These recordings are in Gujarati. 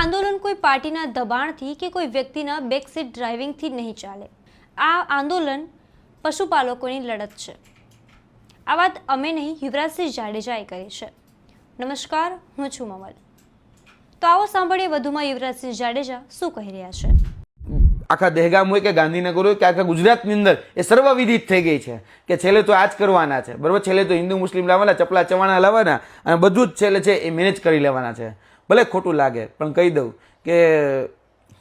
આંદોલન કોઈ પાર્ટીના દબાણથી કે કોઈ વ્યક્તિના બેકસીટ ડ્રાઇવિંગથી નહીં ચાલે. આ આંદોલન પશુપાલકોની લડત છે. આ વાત અમે નહીં, યુવરાજસિંહ જાડેજાએ કરી છે. નમસ્કાર, હું છું મમલ. તો આવો સાંભળીએ વધુમાં યુવરાજસિંહ જાડેજા શું કહી રહ્યા છે. આખા દહેગામ હોય કે ગાંધીનગર હોય કે આખા ગુજરાતની અંદર એ સર્વવિદિત થઈ ગઈ છે કે છેલ્લે તો આ જ કરવાના છે, બરાબર. છેલ્લે તો હિન્દુ મુસ્લિમ લાવવાના, ચપલા ચવાણા લાવવાના અને બધું જ છેલ્લે છે એ મેનેજ કરી લેવાના છે. ભલે ખોટું લાગે પણ કહી દઉં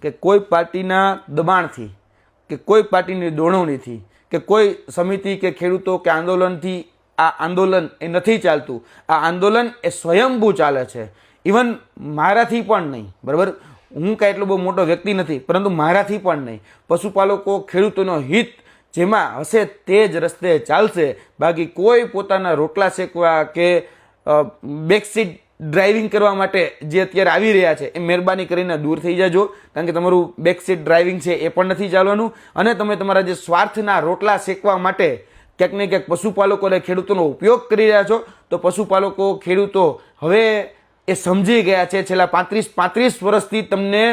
કે કોઈ પાર્ટીના દબાણથી કે કોઈ પાર્ટીની દોણવણીથી કે કોઈ સમિતિ કે ખેડૂતો કે આંદોલનથી આ આંદોલન એ નથી ચાલતું. આ આંદોલન એ સ્વયંભૂ ચાલે છે. ઇવન મારાથી પણ નહીં, બરાબર. હું કાંઈ એટલો બહુ મોટો વ્યક્તિ નથી, પરંતુ મારાથી પણ નહીં. પશુપાલકો ખેડૂતોનો હિત જેમાં હશે તે જ રસ્તે ચાલશે. બાકી કોઈ પોતાના રોટલા શેકવા કે બેકસીટ ડ્રાઇવિંગ કરવા માટે જે અત્યારે આવી રહ્યા છે એ મહેરબાની કરીને દૂર થઈ જાજો, કારણ કે તમારું બેકસીટ ડ્રાઇવિંગ છે એ પણ નથી ચાલવાનું. અને તમે તમારા જે સ્વાર્થના રોટલા શેકવા માટે ક્યાંક ને ક્યાંક પશુપાલકો અને ખેડૂતોનો ઉપયોગ કરી રહ્યા છો. તો પશુપાલકો ખેડૂતો હવે એ સમજી ગયા છે, છેલ્લા 35 વર્ષથી તમને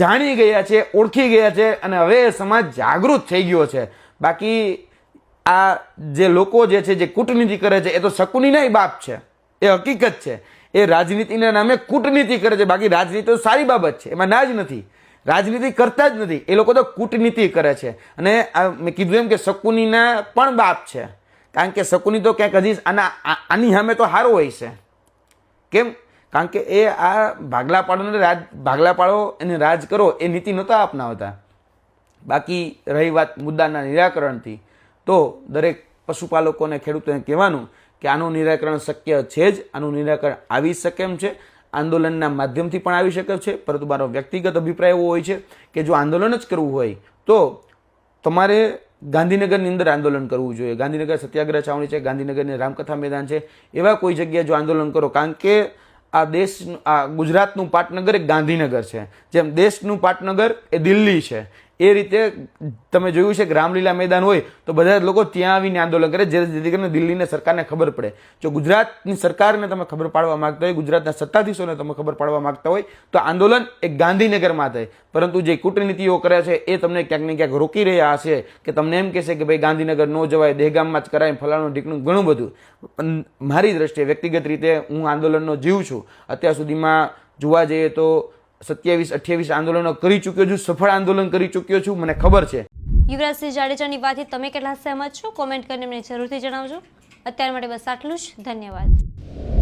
જાણી ગયા છે, ઓળખી ગયા છે અને હવે સમાજ જાગૃત થઈ ગયો છે. બાકી આ જે લોકો જે છે જે કૂટનીતિ કરે છે એ તો શકુનીના બાપ છે, એ હકીકત છે. એ રાજનીતિના નામે કૂટનીતિ કરે છે. બાકી રાજનીતિ તો સારી બાબત છે, એમાં ના જ નથી. રાજનીતિ કરતા જ નથી, એ લોકો તો કૂટનીતિ કરે છે. અને મેં કીધું એમ કે શકુનીના પણ બાપ છે, કારણ કે શકુની તો ક્યાંક હજી આની સામે તો હારો હોય છે. કેમ? કારણ કે એ આ ભાગલા પાડો અને રાજ કરો એ નીતિ નહોતા અપનાવતા. બાકી રહી વાત મુદ્દાના નિરાકરણથી, તો દરેક પશુપાલકોને ખેડૂતોને કહેવાનું કે આનું નિરાકરણ શક્ય છે જ. આનું નિરાકરણ આવી શકે એમ છે, આંદોલનના માધ્યમથી પણ આવી શકે છે. પરંતુ મારો વ્યક્તિગત અભિપ્રાય એવો હોય છે કે જો આંદોલન જ કરવું હોય તો તમારે ગાંધીનગરની અંદર આંદોલન કરવું જોઈએ. ગાંધીનગર સત્યાગ્રહ છાવણી છે, ગાંધીનગરની રામકથા મેદાન છે, એવા કોઈ જગ્યાએ જો આંદોલન કરો. કારણ કે આ ગુજરાતનું પાટનગર એ ગાંધીનગર છે, જેમ દેશનું પાટનગર એ દિલ્હી છે. એ રીતે તમે જોયું છે કે રામલીલા મેદાન હોય તો બધા જ લોકો ત્યાં આવીને આંદોલન કરે, જેથી કરીને દિલ્હીની સરકારને ખબર પડે. જો ગુજરાતની સરકારને તમે ખબર પાડવા માંગતા હોય, ગુજરાતના સત્તાધીશોને તમે ખબર પાડવા માંગતા હોય તો આંદોલન એ ગાંધીનગરમાં થાય. પરંતુ જે કૂટનીતિઓ કરે છે એ તમને ક્યાંક ને ક્યાંક રોકી રહ્યા હશે કે તમને એમ કહેશે કે ભાઈ ગાંધીનગર ન જવાય, દહેગામમાં જ કરાય, ફલાણું ઢીકણું ઘણું બધું. પણ મારી દ્રષ્ટિએ વ્યક્તિગત રીતે હું આંદોલનનો જીવ છું. અત્યાર સુધીમાં જોવા જઈએ તો 27-28 આંદોલનો કરી ચૂક્યો છું, સફળ આંદોલન કરી ચૂક્યો છું, મને ખબર છે. યુવરાજસિંહ જાડેજાની વાતથી તમે કેટલા સહેમત છો? કોમેન્ટ કરીને મને જરૂરથી જણાવજો. અત્યાર માટે બસ આટલું જ. ધન્યવાદ.